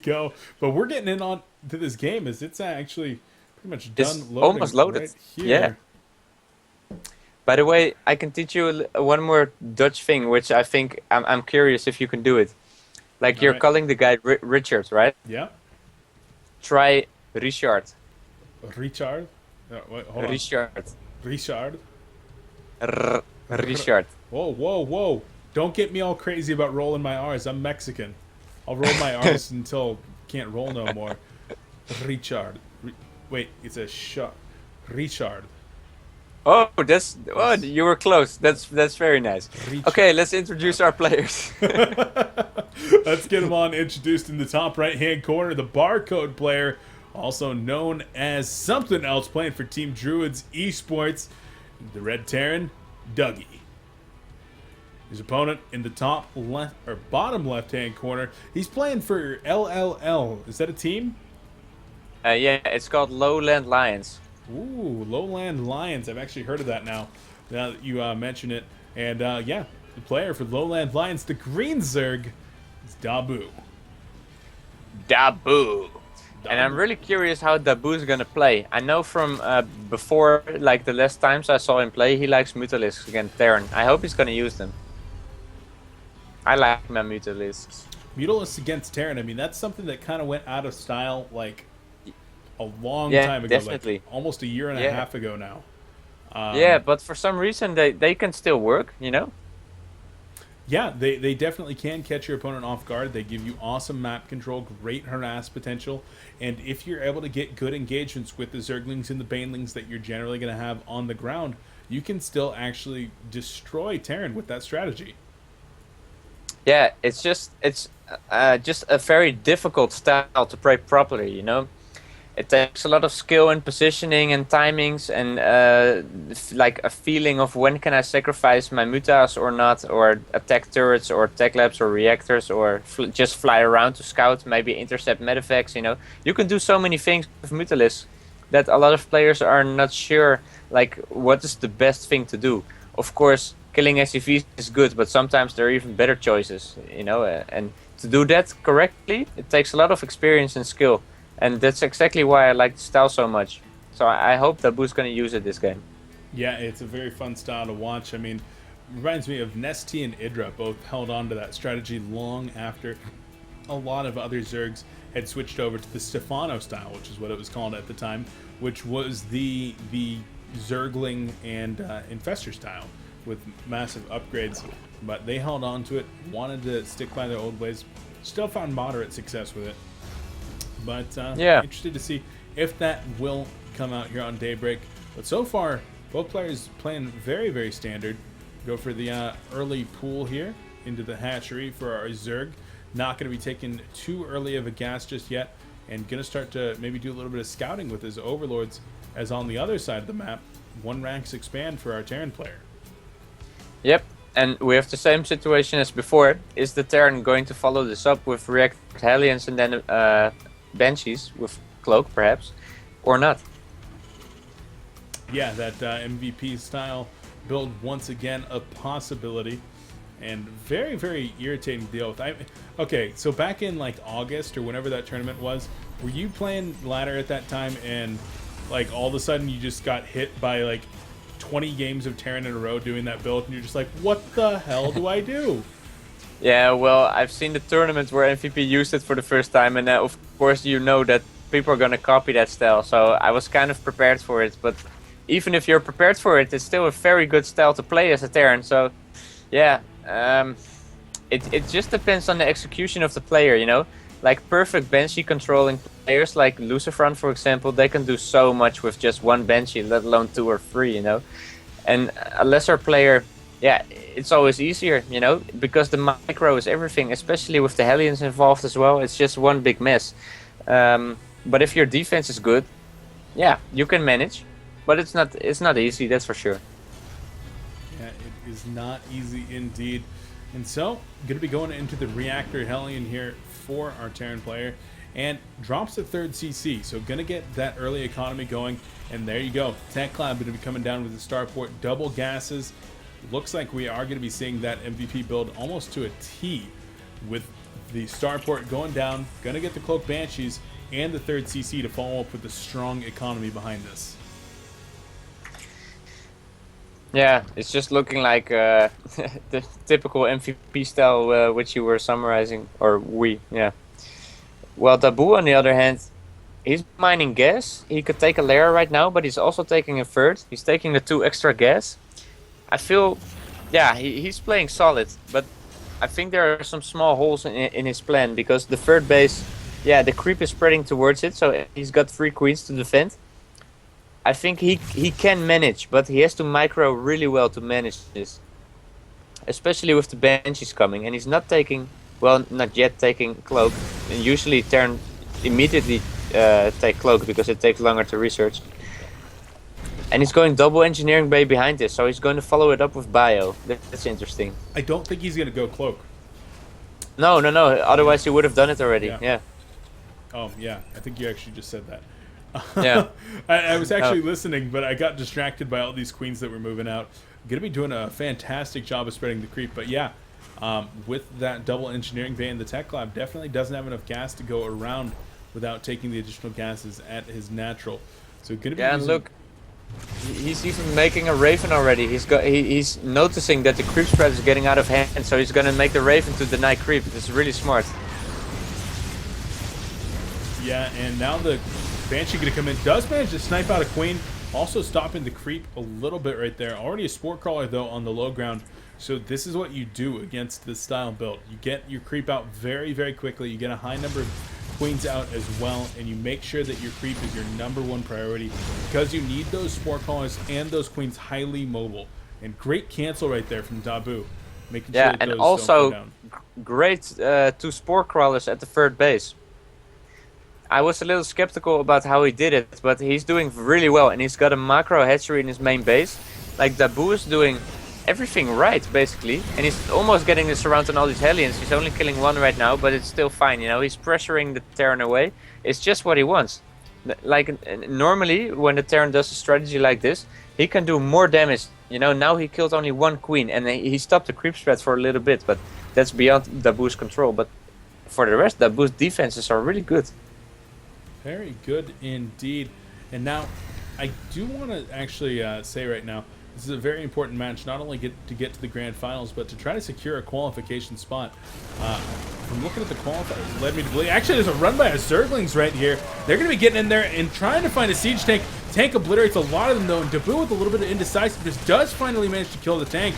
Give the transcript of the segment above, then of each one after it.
go. But we're getting in on to this game as it's actually pretty much It's done loading almost loaded. right Yeah. here. By the way, I can teach you one more Dutch thing, which I think I'm curious if you can do it. Like All you're right. calling the guy Richard, right? Yeah. Try Richard. Richard. Wait, hold on. Richard. Richard. Richard. Whoa, whoa, whoa. Don't get me all crazy about rolling my R's. I'm Mexican. I'll roll my R's until can't roll no more. Richard. Wait, it's a shot. Richard. Oh, you were close. That's very nice. Richard. Okay, let's introduce our players. Let's get him on introduced in the top right hand corner. The barcode player, also known as something else, playing for Team Druids Esports, the Red Terran, Duggi. His opponent in the top left or bottom left hand corner, he's playing for LLL. Is that a team? Yeah, it's called Lowland Lions. Ooh, Lowland Lions. I've actually heard of that now that you mention it. And yeah, the player for Lowland Lions, the Green Zerg, is DaBoO. DaBoO. And I'm really curious how DaBoO is gonna play. I know from before, like the last times I saw him play, he likes Mutalisks against Terran. I hope he's gonna use them. I like my Mutalisks. Mutalisks against Terran. I mean, that's something that kind of went out of style like a long Yeah, time ago, definitely. like almost a year and a half ago now. Yeah, but for some reason they can still work, you know? Yeah, they definitely can catch your opponent off guard. They give you awesome map control, great harass potential, and if you're able to get good engagements with the Zerglings and the Banelings that you're generally going to have on the ground, you can still actually destroy Terran with that strategy. Yeah, it's just a very difficult style to play properly, you know? It takes a lot of skill and positioning and timings and like a feeling of when can I sacrifice my mutas or not, or attack turrets or tech labs or reactors, or just fly around to scout, maybe intercept medevacts, you know. You can do so many things with Mutalisks that a lot of players are not sure like what is the best thing to do. Of course, killing SCVs is good, but sometimes there are even better choices, you know, and to do that correctly, it takes a lot of experience and skill. And that's exactly why I like the style so much. So I hope DaBoO's going to use it this game. Yeah, it's a very fun style to watch. I mean, reminds me of Nesty and Idra, both held on to that strategy long after a lot of other Zergs had switched over to the Stefano style, which is what it was called at the time, which was the Zergling and Infestor style with massive upgrades. But they held on to it, wanted to stick by their old ways, still found moderate success with it. But Yeah. interested to see if that will come out here on Daybreak. But so far, both players playing very, very standard. Go for the early pool here into the hatchery for our Zerg. Not going to be taking too early of a gas just yet. And going to start to maybe do a little bit of scouting with his overlords. As on the other side of the map, one ranks expand for our Terran player. Yep. And we have the same situation as before. Is the Terran going to follow this up with React Hellions and then Banshees with Cloak, perhaps? Or not? Yeah, that MVP style build once again a possibility, and very, very irritating to deal with. Okay, so back in like August or whenever that tournament was, were you playing ladder at that time and like all of a sudden you just got hit by like 20 games of Terran in a row doing that build and you're just like, what the hell do I do? Yeah, well, I've seen the tournaments where MVP used it for the first time, and of course you know that people are gonna copy that style, so I was kind of prepared for it, but even if you're prepared for it, it's still a very good style to play as a Terran, so yeah, it just depends on the execution of the player, you know? Like perfect Banshee controlling players like Lucifron, for example, they can do so much with just one Banshee, let alone two or three, you know? And a lesser player, yeah, it's always easier, you know, because the micro is everything, especially with the Hellions involved as well. It's just one big mess. But if your defense is good, yeah, you can manage. But it's not easy, that's for sure. Yeah, it is not easy indeed. And so, going to be going into the Reactor Hellion here for our Terran player. And drops the third CC, so going to get that early economy going. And there you go. Tech Lab going to be coming down with the starport, double gases. Looks like we are going to be seeing that MVP build almost to a T with the starport going down, gonna get the Cloak Banshees and the third CC to follow up with the strong economy behind this. Yeah, it's just looking like the typical MVP style which you were summarizing, or yeah. Well, DaBoO on the other hand, he's mining gas. He could take a layer right now, but he's also taking a third. He's taking the 2 extra gas. I feel, yeah, he's playing solid, but I think there are some small holes in his plan, because the third base, yeah, the creep is spreading towards it, so he's got 3 queens to defend. I think he can manage, but he has to micro really well to manage this. Especially with the Banshees coming, and he's not taking, well, not yet taking Cloak. And usually Terran immediately take Cloak because it takes longer to research. And he's going double engineering bay behind this, so he's going to follow it up with bio. That's interesting. I don't think he's gonna go Cloak. No, otherwise he would have done it already. Yeah. Oh yeah, I think you actually just said that. Yeah. I was actually listening, but I got distracted by all these queens that were moving out. Gonna be doing a fantastic job of spreading the creep, but yeah, with that double engineering bay in the tech lab, definitely doesn't have enough gas to go around without taking the additional gases at his natural. So gonna be and look, he's even making a Raven already. He's noticing that the creep spread is getting out of hand, so he's gonna make the Raven to deny creep. This is really smart. Yeah, and now the Banshee gonna come in. Does manage to snipe out a queen, also stopping the creep a little bit right there. Already a sport crawler though on the low ground. So this is what you do against this style build. You get your creep out very, very quickly. You get a high number of queens out as well, and you make sure that your creep is your #1 priority, because you need those sport crawlers and those queens highly mobile. And great cancel right there from DaBoO, making sure that and those also don't go down. great 2 sport crawlers at the third base. I was a little skeptical about how he did it, but he's doing really well, and he's got a macro hatchery in his main base. Like, DaBoO is doing everything right, basically, and he's almost getting the surround on all these Hellions. He's only killing 1 right now, but it's still fine, you know. He's pressuring the Terran away. It's just what he wants. Like, normally, when the Terran does a strategy like this, he can do more damage. You know, now he killed only 1 queen, and he stopped the creep spread for a little bit, but that's beyond DaBoO's control. But for the rest, DaBoO's defenses are really good. Very good indeed. And now, I do want to actually say right now, this is a very important match, not only to get to the grand finals, but to try to secure a qualification spot. From looking at the qualifiers, led me to believe. Actually, there's a run by a Zerglings right here. They're going to be getting in there and trying to find a siege tank. Tank obliterates a lot of them, though, and DaBoO with a little bit of indecisiveness does finally manage to kill the tank,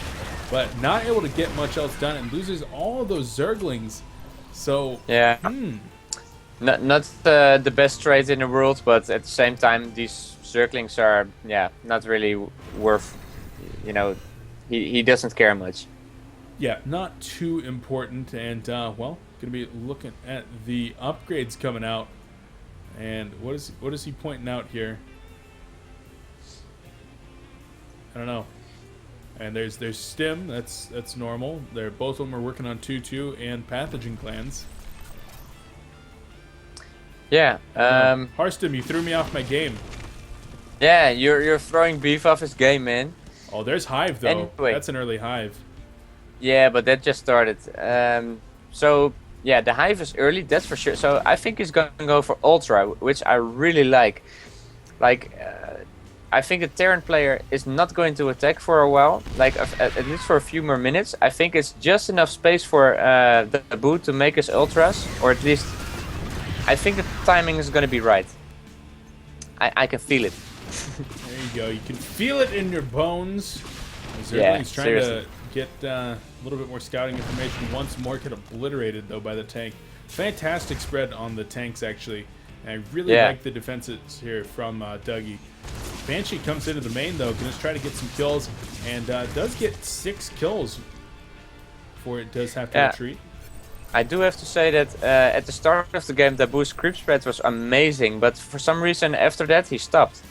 but not able to get much else done, and loses all of those Zerglings. So, yeah. Not the best trade in the world, but at the same time, these Zerglings are, yeah, not really worth, you know, he doesn't care much. Yeah, not too important, and, well, going to be looking at the upgrades coming out, and what is he pointing out here? I don't know. And there's Stim, that's normal. Both of them are working on 2-2 and pathogen glands. Yeah. Harstim, you threw me off my game. Yeah, you're throwing beef off his game, man. Oh, there's Hive though. Anyway. That's an early Hive. Yeah, but that just started. So yeah, the Hive is early, that's for sure. So I think he's going to go for Ultra, which I really like. Like, I think the Terran player is not going to attack for a while, like at least for a few more minutes. I think it's just enough space for DaBoO to make his Ultras, or at least I think the timing is going to be right. I can feel it. There you go. You can feel it in your bones. Yeah, trying seriously. to get a little bit more scouting information. Once more, get obliterated though by the tank. Fantastic spread on the tanks actually. And I really like the defenses here from Duggi. Banshee comes into the main though, going to try to get some kills, and does get 6 kills before it does have to retreat. I do have to say that at the start of the game, DaBoO's creep spread was amazing, but for some reason after that he stopped.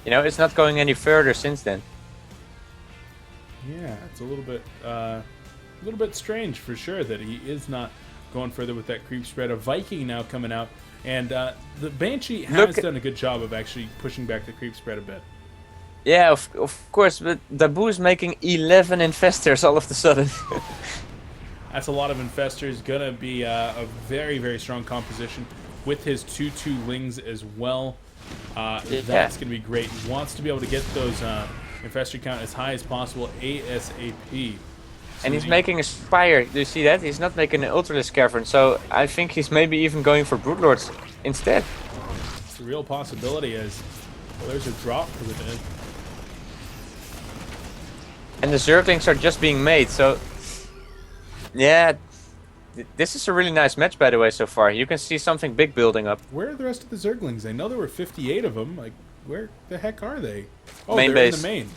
You know, it's not going any further since then. Yeah, it's a little bit strange for sure that he is not going further with that creep spread. A Viking now coming out, and the Banshee has done a good job of actually pushing back the creep spread a bit. Yeah, of course, but DaBoO is making 11 infestors all of a sudden. That's a lot of infestors. Gonna be a very, very strong composition with his 2/2 lings as well. That's gonna be great. He wants to be able to get those infestor count as high as possible ASAP. And he's making a Spire. Do you see that? He's not making an Ultralisk Cavern. So I think he's maybe even going for Broodlords instead. It's a real possibility as well, there's a drop for the dead. And the Zerglings are just being made, so yeah, this is a really nice match, by the way, so far. You can see something big building up. Where are the rest of the Zerglings? I know there were 58 of them. Like, where the heck are they? Oh, Main they're base. in the main.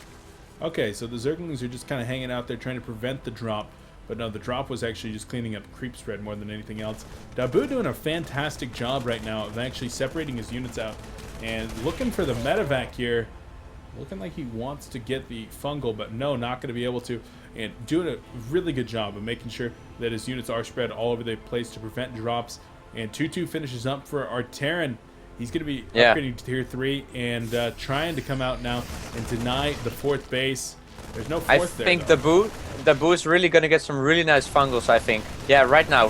Okay, so the Zerglings are just kind of hanging out there trying to prevent the drop. But no, the drop was actually just cleaning up creep spread more than anything else. DaBoO doing a fantastic job right now of actually separating his units out and looking for the medevac here. Looking like he wants to get the fungal, but no, not going to be able to. And doing a really good job of making sure that his units are spread all over the place to prevent drops. And 2/2 finishes up for our Terran. He's going to be upgrading to tier 3 and trying to come out now and deny the 4th base. There's no 4th there. I think DaBoO is really going to get some really nice fungals, I think. Yeah, right now.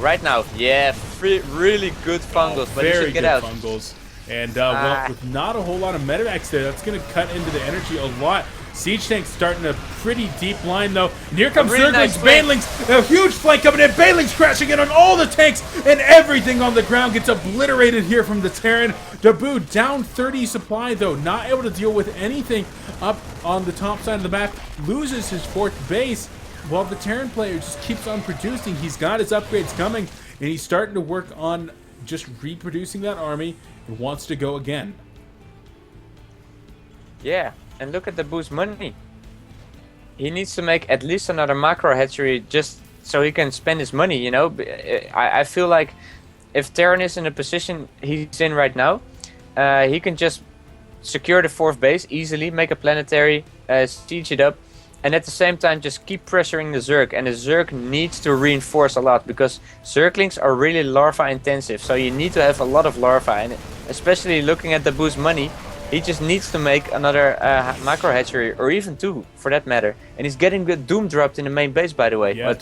Yeah, really good fungals, but he should get out. Very good fungals. And, well, with not a whole lot of medevacs there, that's going to cut into the energy a lot. Siege Tank's starting a pretty deep line, though. And here comes really Zerglings, nice Banelings, a huge flank coming in. Banelings crashing in on all the tanks, and everything on the ground gets obliterated here from the Terran. DaBoO down 30 supply, though, not able to deal with anything up on the top side of the map. Loses his 4th base, while the Terran player just keeps on producing. He's got his upgrades coming, and he's starting to work on just reproducing that army and wants to go again. Yeah, and look at DaBoO's money. He needs to make at least another macro hatchery just so he can spend his money, you know. I feel like if Terran is in the position he's in right now, he can just secure the 4th base easily, make a planetary, siege it up, and at the same time just keep pressuring the Zerg. And the Zerg needs to reinforce a lot because Zerglings are really larva intensive, so you need to have a lot of larva. And especially looking at DaBoO's money, he just needs to make another macro hatchery, or even 2 for that matter. And he's getting good doom dropped in the main base, by the way. Yeah,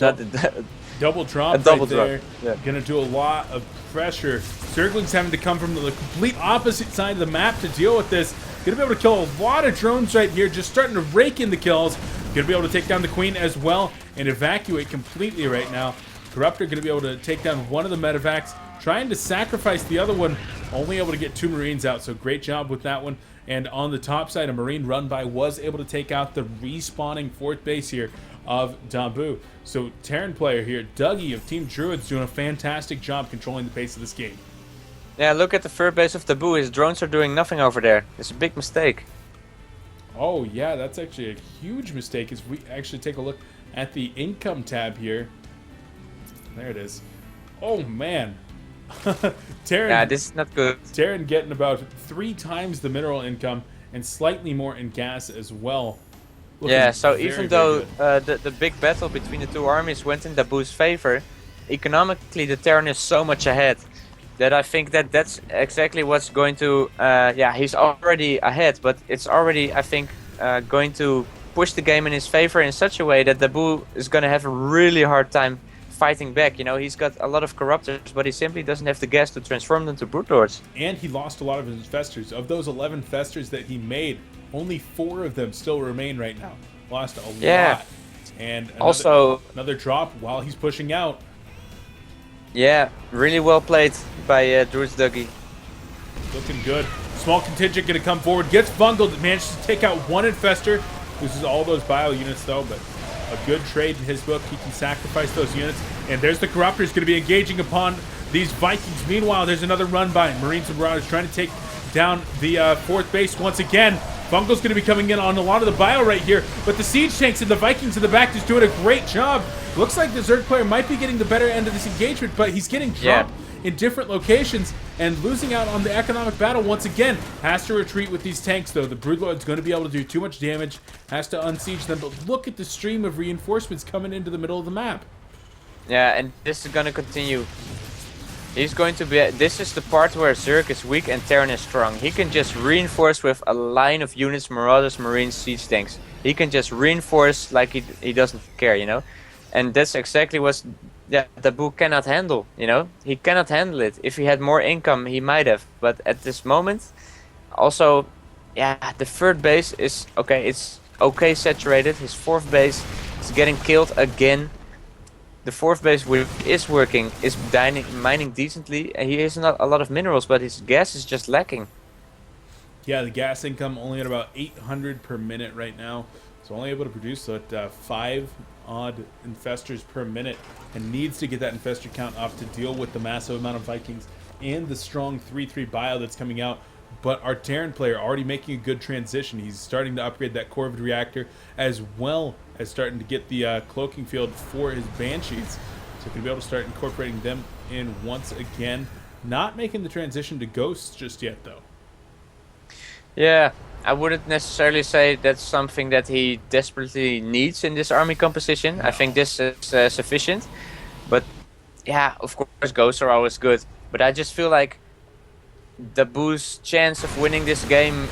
double drop double right there. Yeah. Gonna do a lot of pressure. Zerglings having to come from the complete opposite side of the map to deal with this. Gonna be able to kill a lot of drones right here, just starting to rake in the kills. Gonna be able to take down the Queen as well and evacuate completely right now. Corruptor gonna be able to take down one of the medevacs, trying to sacrifice the other one, only able to get 2 Marines out, so great job with that one. And on the top side, a Marine run by was able to take out the respawning 4th base here of DaBoO. So Terran player here, Duggi of Team Druids, doing a fantastic job controlling the pace of this game. Yeah, look at the 3rd base of DaBoO. His drones are doing nothing over there. It's a big mistake. Oh yeah, that's actually a huge mistake as we actually take a look at the income tab here. There it is. Oh man. Terran, yeah, this is not good. Terran getting about 3 times the mineral income and slightly more in gas as well. Looking yeah, so very, even very though good. the big battle between the 2 armies went in DaBoO's favor, economically the Terran is so much ahead that I think that's exactly what's going to... yeah, he's already ahead, but it's already, I think, going to push the game in his favor in such a way that DaBoO is going to have a really hard time fighting back. You know, he's got a lot of corruptors, but he simply doesn't have the gas to transform them to Broodlords. And he lost a lot of his festers. Of those 11 festers that he made, only 4 of them still remain right now. Lost a lot. And another drop while he's pushing out. Yeah, really well played by DruidzDuggi. Looking good. Small contingent going to come forward. Gets bungled. Manages to take out 1 infester. Loses all those bio units though, but a good trade in his book. He can sacrifice those units. And there's the Corruptors going to be engaging upon these Vikings. Meanwhile, there's another run by Marines and Marauders trying to take down the 4th base once again. Bungal's going to be coming in on a lot of the bio right here, but the Siege Tanks and the Vikings in the back just doing a great job. Looks like the Zerg player might be getting the better end of this engagement, but he's getting dropped in different locations and losing out on the economic battle once again. Has to retreat with these tanks though. The Broodlord's going to be able to do too much damage, has to unsiege them, but look at the stream of reinforcements coming into the middle of the map. Yeah, and this is going to continue. He's going to be... This is the part where Zerg is weak and Terran is strong. He can just reinforce with a line of units, Marauders, Marines, Siege Tanks. He can just reinforce like he doesn't care, you know? And that's exactly what's yeah, DaBoO cannot handle. You know, he cannot handle it. If he had more income, he might have. But at this moment, also, yeah, the third base is okay. It's okay saturated. His fourth base is getting killed again. The fourth base is working, is mining decently, and he has not a lot of minerals, but his gas is just lacking. Yeah, the gas income only at about 800 per minute right now. So only able to produce at 5 odd infestors per minute, and needs to get that infestor count up to deal with the massive amount of Vikings and the strong 3-3 bio that's coming out. But our Terran player already making a good transition. He's starting to upgrade that Corvid reactor, as well as starting to get the cloaking field for his Banshees. So he'll be able to start incorporating them in once again. Not making the transition to Ghosts just yet, though. Yeah, I wouldn't necessarily say that's something that he desperately needs in this army composition. No. I think this is sufficient. But yeah, of course, ghosts are always good. But I just feel like DaBoO's chance of winning this game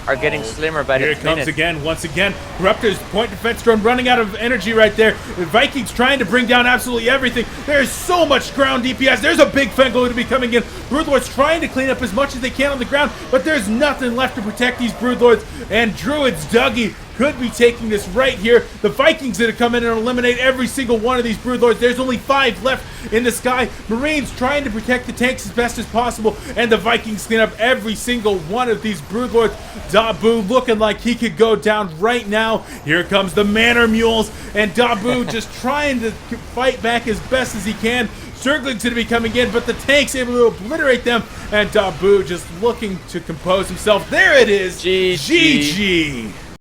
are getting slimmer by the Here minute. it comes again, once again. Raptors point defense drone running out of energy right there. The Vikings trying to bring down absolutely everything. There's so much ground DPS. There's a big Fang going to be coming in. Broodlords trying to clean up as much as they can on the ground, but there's nothing left to protect these Broodlords. And DruidzDuggi could be taking this right here. The Vikings that have come in and eliminate every single one of these Broodlords. There's only 5 left in the sky. Marines trying to protect the tanks as best as possible, and the Vikings clean up every single one of these Broodlords. DaBoO looking like he could go down right now. Here comes the Manor Mules, and DaBoO just trying to fight back as best as he can. Zergling's going to be coming in, but the tank's able to obliterate them, and DaBoO just looking to compose himself. There it is. GG. GG.